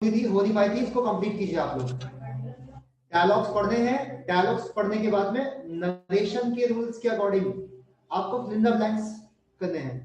हो नहीं पाई थी, इसको कंप्लीट कीजिए आप लोग। डायलॉग्स पढ़ने हैं, डायलॉग्स पढ़ने के बाद में नरेशन के रूल्स के अकॉर्डिंग आपको फिल इन द ब्लैंक्स करने हैं।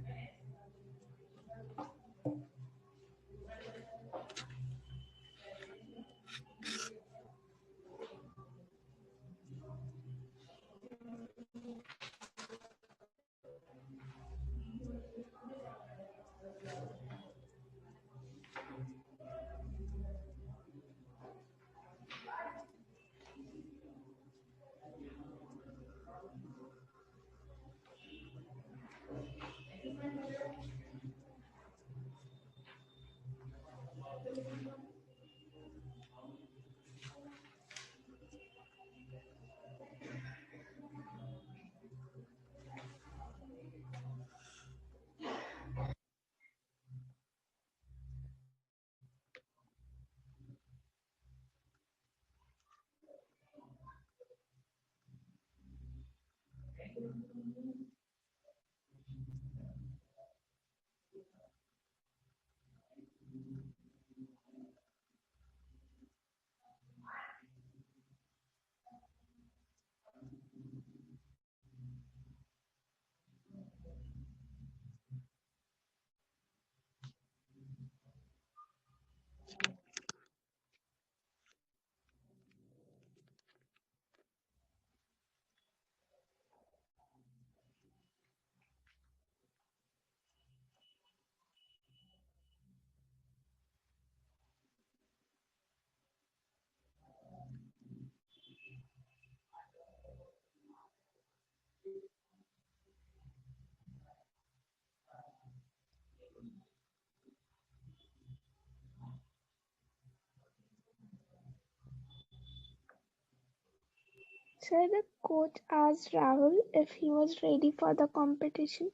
Sir, the coach asked Rahul if he was ready for the competition.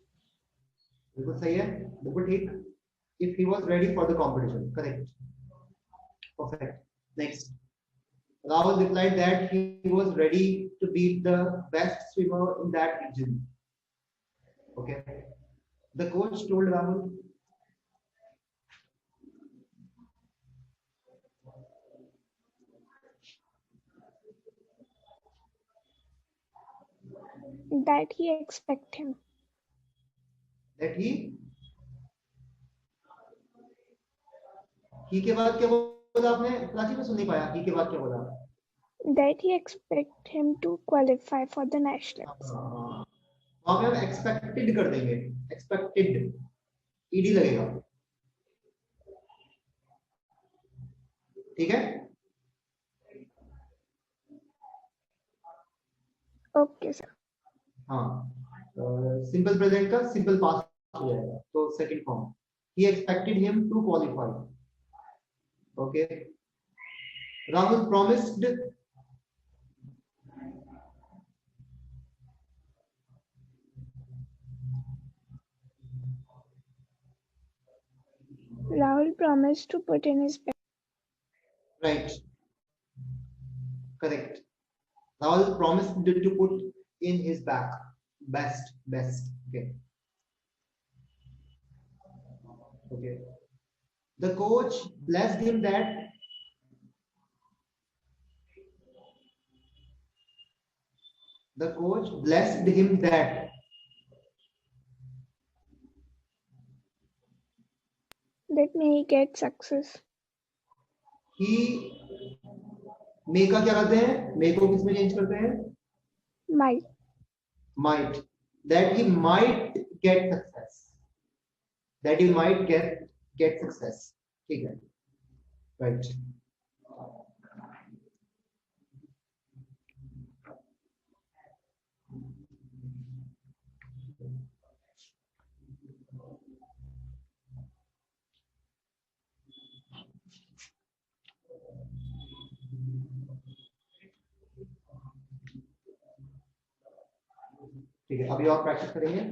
बिल्कुल सही है, बिल्कुल ठीक। If he was ready for the competition, correct, perfect. Next, Rahul replied that he was ready to be the best swimmer in that region. Okay, the coach told Rahul that he expect him that he के बाद क्या बोला आपने प्राची? में सुन नहीं पाया, he के बाद क्या बोला? that he expect him to qualify for the nationals. वहां पे हम एक्सपेक्टेड कर देंगे, एक्सपेक्टेड ईडी लगेगा, ठीक है? Okay, sir. हाँ, सिंपल प्रेजेंट का सिंपल पास्ट हो जाएगा, तो second form, he expected him to qualify. Okay, Rahul promised Rahul promised to put in his best. right, correct. Rahul promised to put in his best. Okay, okay. The coach blessed him that That may he get success. he मे का क्या करते हैं? मे को किस में change करते हैं? Might. That he might get success. That he might get success. ठीक है, right. ठीक है, अभी और प्रैक्टिस करेंगे।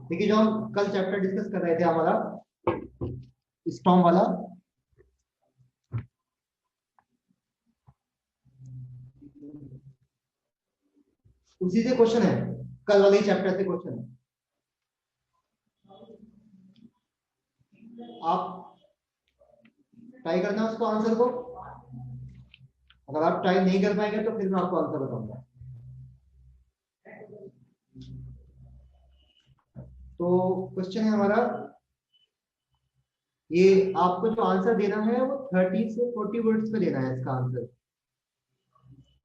देखिए जो हम कल चैप्टर डिस्कस कर रहे थे हमारा स्टॉर्म वाला, उसी से क्वेश्चन है, कल वाले चैप्टर से क्वेश्चन है। आप ट्राई करना उसको आंसर को, अगर आप ट्राई नहीं कर पाएंगे तो फिर मैं आपको आंसर बताऊंगा। तो क्वेश्चन है हमारा, ये आपको जो आंसर देना है वो 30 से 40 वर्ड्स में देना है इसका आंसर,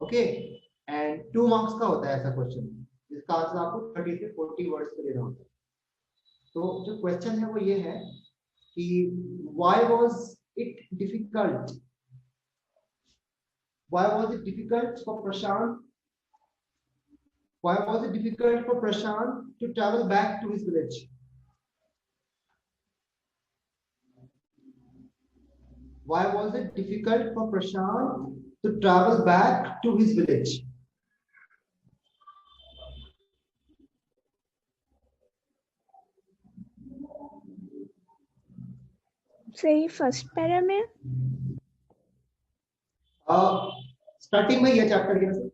ओके। एंड 2 मार्क्स का होता है ऐसा क्वेश्चन, इसका आंसर आपको 30 से 40 वर्ड्स में देना होता है। तो जो क्वेश्चन है वो ये है कि why was it difficult, why was it difficult for Prashant, why was it difficult for Prashant to travel back to his village? Why was it difficult for Prashant to travel back to his village? सही first para में starting में ये chapter के वैसे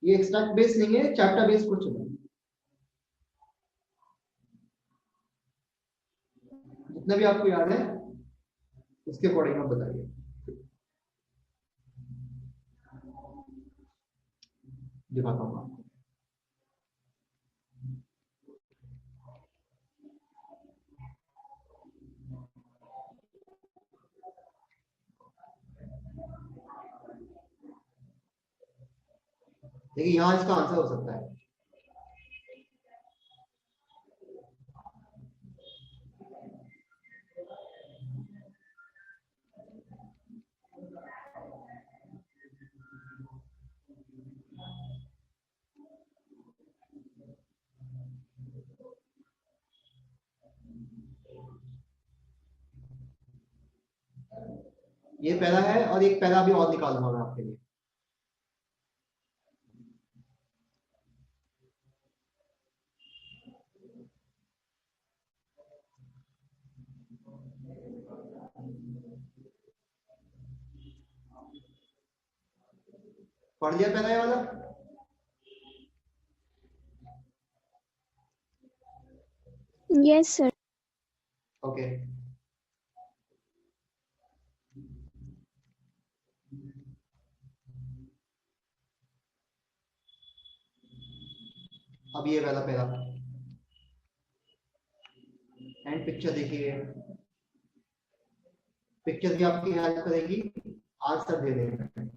ये extract base नहीं है, chapter base question है। जितना भी आपको याद है उसके अकॉर्डिंग आप बताइए। दिखाता हूँ आपको। देखिए यहाँ इसका आंसर हो सकता है। ये पहला है और एक पहला भी और निकाल दूंगा मैं आपके लिए। पढ़ लिया पहला ये वाला? Yes sir. ओके अब ये वाला पहला एंड पिक्चर देखिए, पिक्चर भी आपकी हेल्प करेगी आंसर देने में।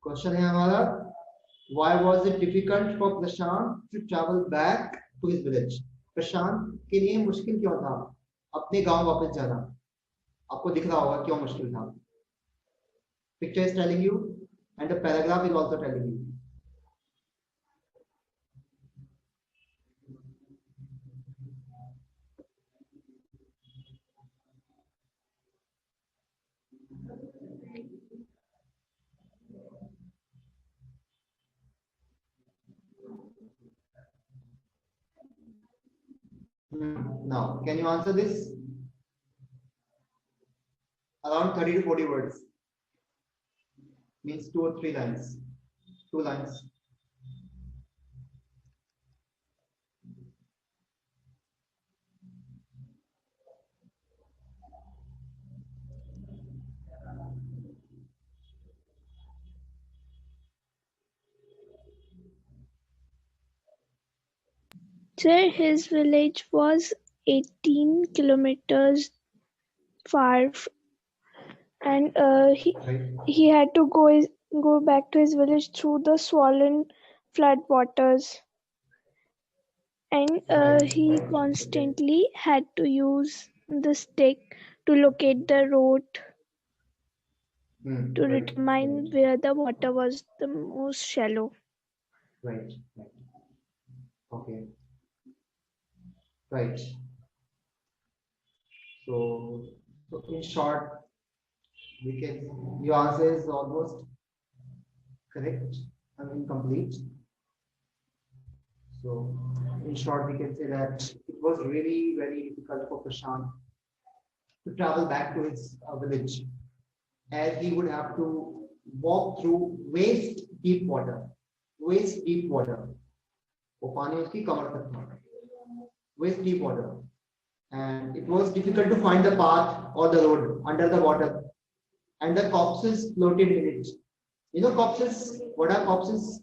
क्वेश्चन है हमारा, why was it difficult for Prashant to travel back to his village? प्रशांत के लिए मुश्किल क्यों था अपने गांव वापस जाना? आपको दिख रहा होगा क्यों मुश्किल था। Picture is telling you and the paragraph is also telling you. Now, can you answer this? Around 30 to 40 words. Means 2 or 3 lines. 2 lines. Sir, his village was 18 kilometers far and Right? he had to go back to his village through the swollen flood waters, and Right. he Right. Okay. constantly had to use the stick to locate the road to Right. determine Right. where the water was the most shallow. Right. Right. Okay. Right. So, so in short, we can, your answer is almost correct. I mean, complete. So, in short, we can say that it was really very difficult for Prashant to travel back to his village, as he would have to walk through waist deep water. Waist deep water. वो पानी उसकी कमर तक था. Waist deep water. And it was difficult to find the path or the road under the water. And the corpses floated in it. You know corpses? What are corpses?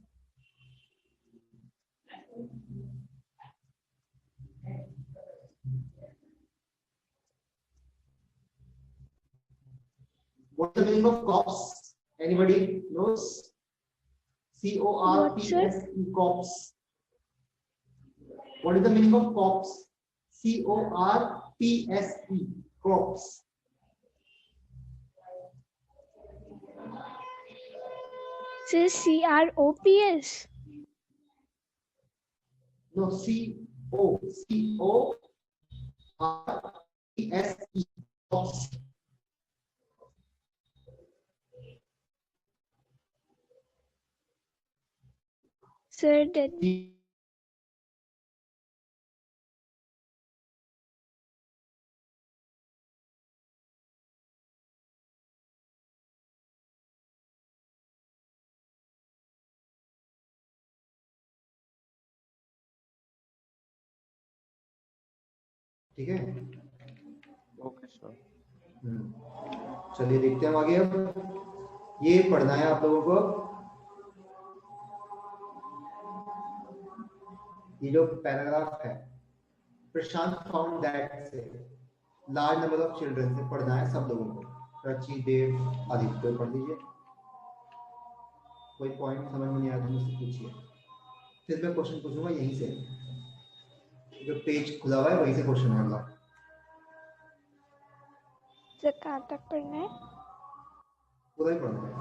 What's the meaning of corpse? Anybody knows? What, sir? C-O-R-P-S-E, corpse. What is the meaning of corpse? C-O-R-P-S-E, corpse. Sir, CROPS. No, C-O-R-P-S-E, corpse. Sir, that ठीक है. Okay sir. चलिए देखते हैं हम आगे. अब ये पढ़ना है आप लोगों को. ये जो पैराग्राफ है, प्रशांत फाउंड दैट से लार्ज नंबर ऑफ चिल्ड्रन से पढ़ना है सब लोगों को. रची, देव, आदित्य पढ़ लीजिए. कोई पॉइंट समझ में नहीं आया तो मुझसे पूछिए. फिर मैं क्वेश्चन पूछूंगा यहीं से. जो पेज खुला हुआ है वहीं से क्वेश्चन है अगला. सर कहाँ तक पढ़ना है? पूरा ही पढ़ना है.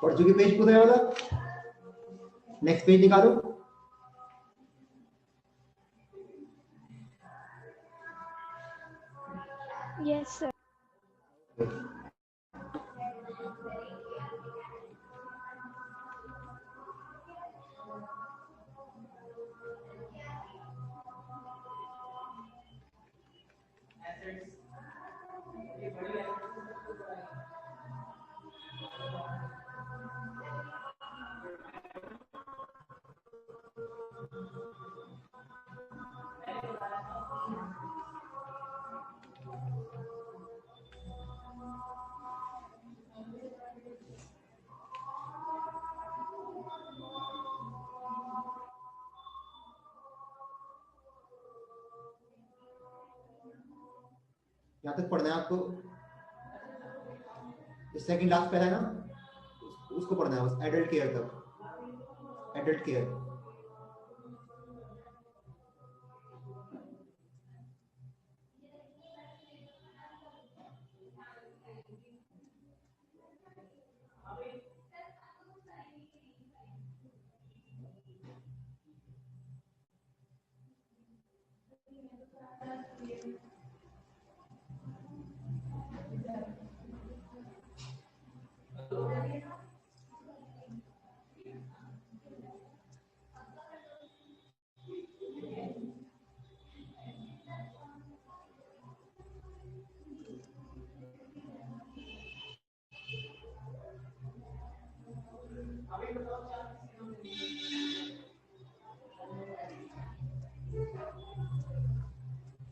पढ़ चुके पेज पूरा वाला? नेक्स्ट पेज निकालो। Yes, sir. यहाँ तक पढ़ना है आपको। सेकंड लास्ट पहला है ना, उसको पढ़ना है बस, एडल्ट केयर तक। Adult care.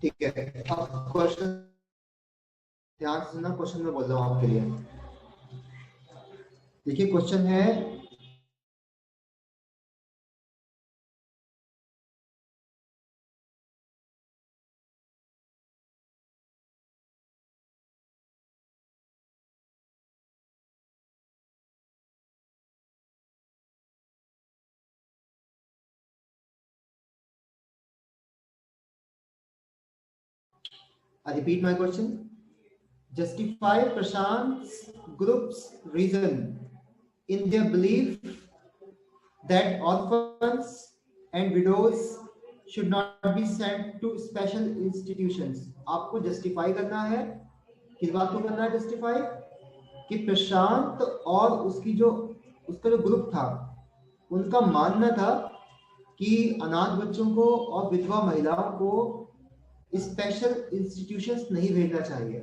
ठीक है, अब क्वेश्चन ध्यान से सुनना, क्वेश्चन में बोल रहा हूँ आपके लिए। देखिए क्वेश्चन है, I repeat my question. Justify Prashant's group's reason in their belief that orphans and widows should not be sent to special institutions. आपको justify करना है, किस बात को करना है justify? कि प्रशांत और उसका जो ग्रुप था, उनका मानना था कि अनाथ बच्चों को और विधवा महिलाओं को स्पेशल इंस्टीट्यूशंस नहीं भेजना चाहिए।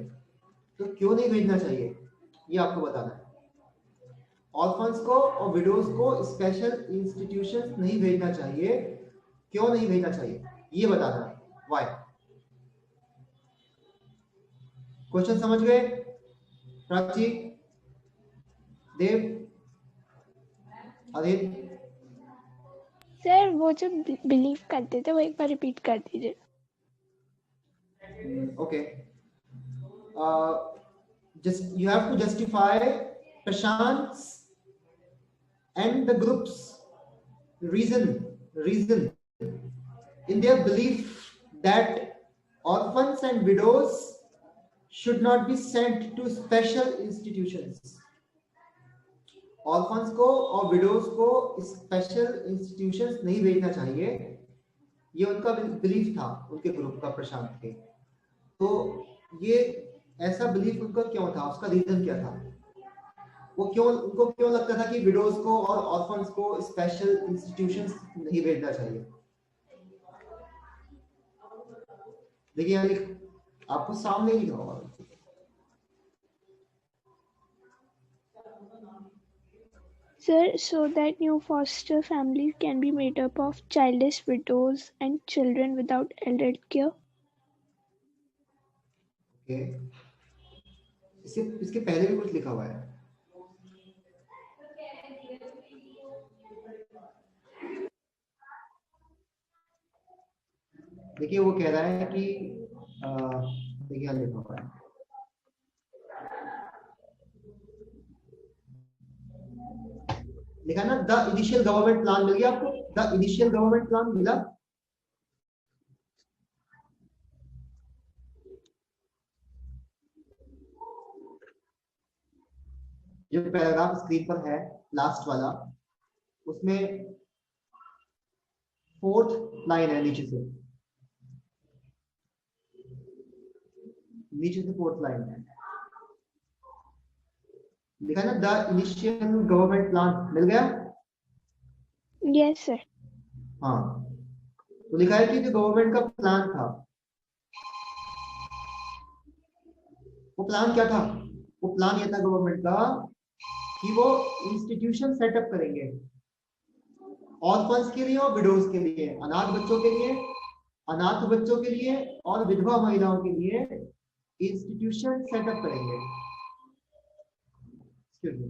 तो क्यों नहीं भेजना चाहिए ये आपको बताना है। ऑर्फन्स को और विडोज को स्पेशल इंस्टीट्यूशंस नहीं भेजना चाहिए, क्यों नहीं भेजना चाहिए ये बताना है। व्हाई? क्वेश्चन समझ गए? प्राची, देव, आदित्य? सर वो जो बिलीव करते थे वो एक बार रिपीट कर दीजिए। Okay. Just you have to justify Prashant's and the group's reason in their belief that orphans and widows should not be sent to special institutions. Orphans को और विडोज को स्पेशल इंस्टीट्यूशंस नहीं भेजना चाहिए, ये उनका बिलीफ था, उनके ग्रुप का, प्रशांत के। तो ये ऐसा बिलीफ उनका क्यों था, उसका रीजन क्या था? उनको क्यों लगता था कि विडोज को और ऑर्फन्स को स्पेशल इंस्टीट्यूशंस नहीं भेजना चाहिए? देखिए आपको सामने ही लिखा होगा। Sir, so that new foster families can be made up of childless widows and children without adult care. Okay. इसके पहले भी कुछ लिखा हुआ है। देखिए वो कह रहा है कि देखिए यहाँ लिखा हुआ है, लिखा ना, द इनिशियल गवर्नमेंट प्लान। मिल गया आपको? द इनिशियल गवर्नमेंट प्लान मिला? जो पैराग्राफ स्क्रीन पर है लास्ट वाला, उसमें 4th लाइन है नीचे से 4th लाइन है, लिखा है ना द इनिशियल गवर्नमेंट प्लान, मिल गया? Yes, sir. हाँ, तो लिखा है कि जो गवर्नमेंट का प्लान था, वो प्लान क्या था? वो प्लान ये था गवर्नमेंट का कि वो इंस्टीट्यूशन सेटअप करेंगे ऑर्फन्स के लिए और विडोज के लिए, अनाथ बच्चों के लिए, अनाथ बच्चों के लिए और विधवा महिलाओं के लिए इंस्टीट्यूशन सेटअप करेंगे। Excuse me.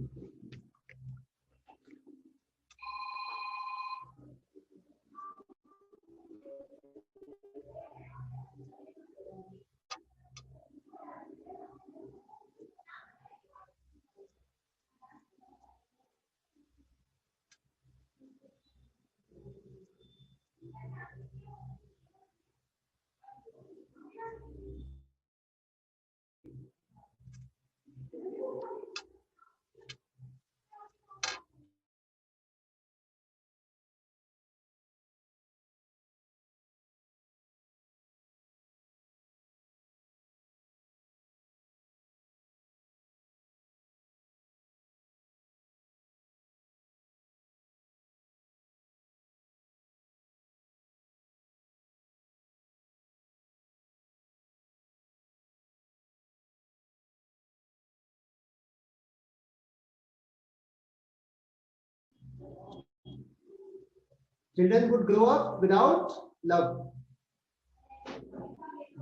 Children would grow up without love.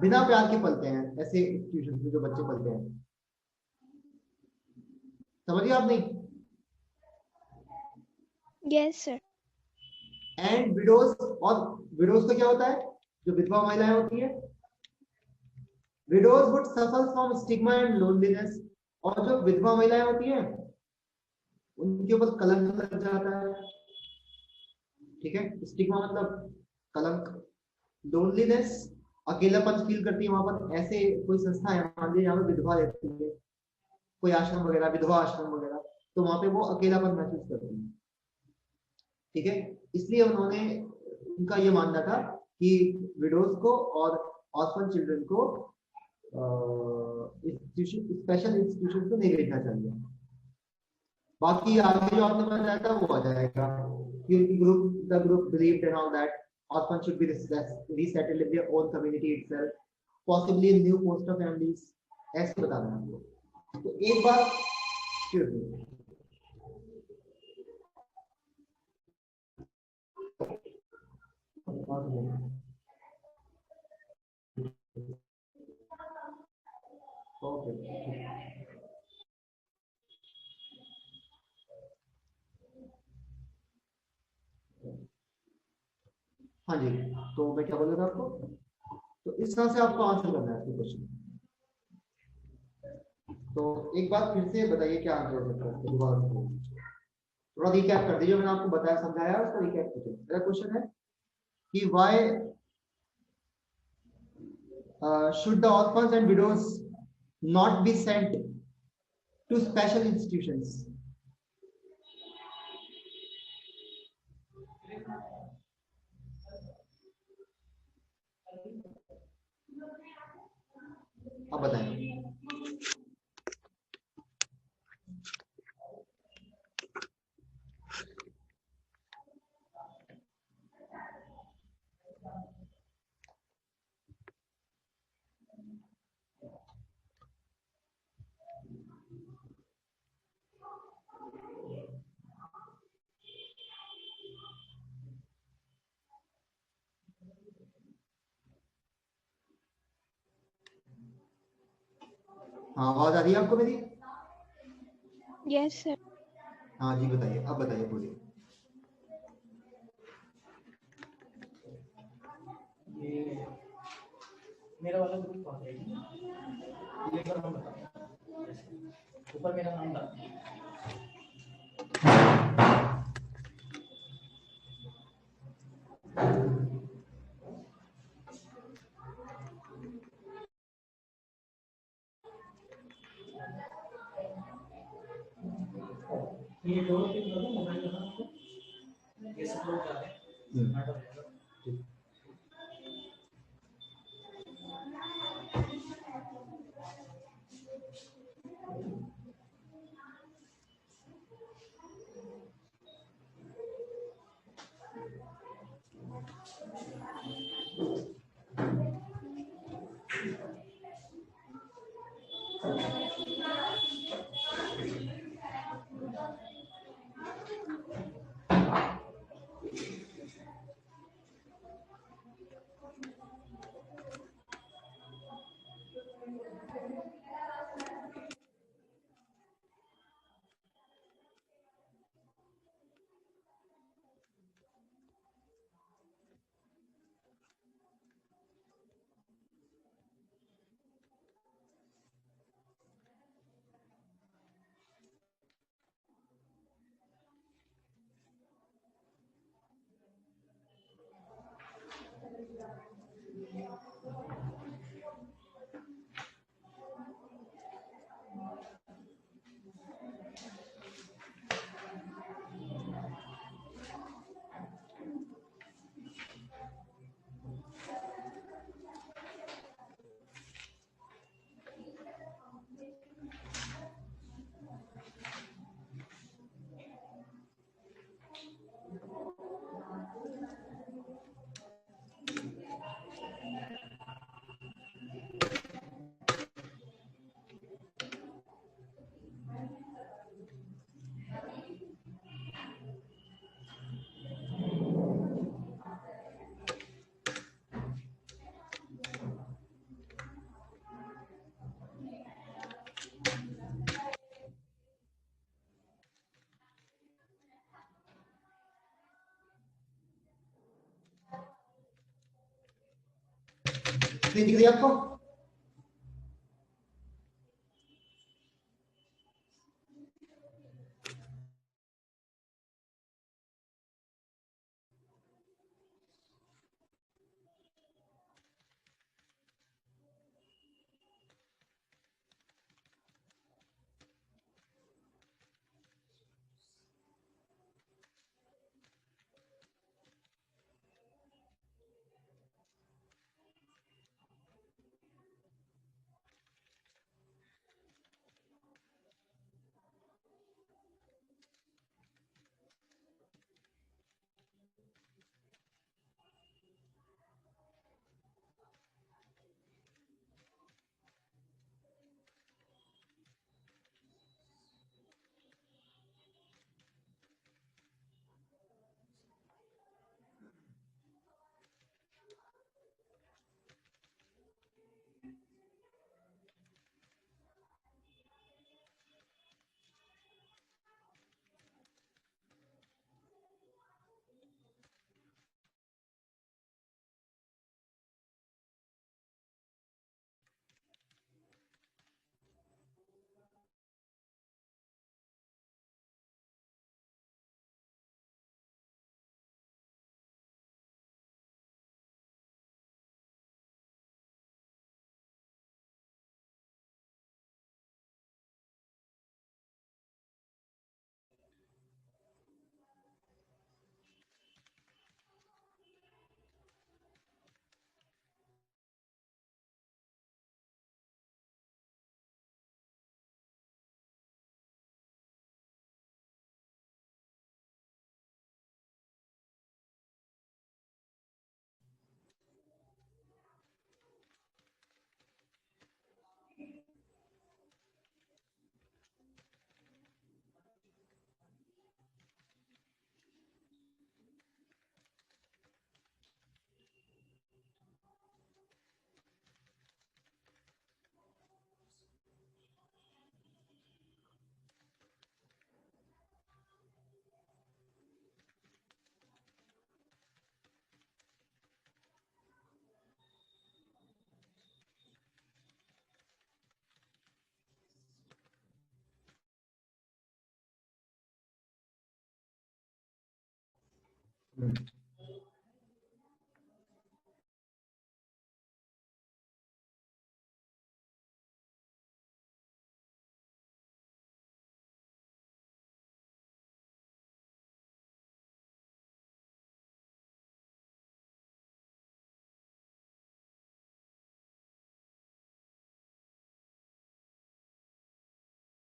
बिना प्यार के पलते हैं ऐसे इंस्टीट्यूशन में जो बच्चे पलते हैं, समझिए आप नहीं? Yes, sir. एंड विडोज, और विडोज का क्या होता है? जो विधवा महिलाएं होती हैं, widows would suffer from stigma and loneliness, और जो विधवा महिलाएं होती हैं उनके ऊपर कलंक लग जाता है, ठीक है? स्टिग्मा मतलब कलंक, लोनलीनेस अकेलापन फील करती है वहां पर। ऐसे कोई संस्था है मान लीजिए जहाँ पे विधवा रहती है, कोई आश्रम वगैरह, विधवा आश्रम वगैरह, तो वहां पे वो अकेलापन महसूस करती है, ठीक है? इसलिए उन्होंने, उनका ये मानना था कि विडोज को और ऑर्फन चिल्ड्रन को इंस्टीट्यूशन, स्पेशल इंस्टीट्यूशन को नहीं भेजना चाहिए। बाकी आगे जो आपने बताया था वो आ जाएगा कि group, the group believed and all that orphans should be resettled in their own community itself, possibly in new foster families, ऐसे बताना है आपको। तो एक बार हाँ जी, तो मैं क्या बोल रहा था आपको? तो इस तरह से आपको आंसर करना है क्वेश्चन। तो एक बार फिर से बताइए क्या आंसर हो सकता है, दोबारा थोड़ा रिकैप कर दीजिए, मैंने आपको बताया समझाया उसका रिकैप कीजिए। मेरा क्वेश्चन है कि why should the orphans and widows not be sent to special institutions? अब बताएं। हाँ, आवाज आ रही है आपको मेरी? Yes, sir. हाँ जी, बताइए, अब बताइए, बोलिए। ये मेरा वाला ग्रुप कौन है? ये पर हम बताओ, ऊपर मेरा नाम डाल। ये दोनों पिन दो मोबाइल का आपको ये सब लोग जा रहे हैं नाटक हो जाएगा। नहीं दिख रही आपको?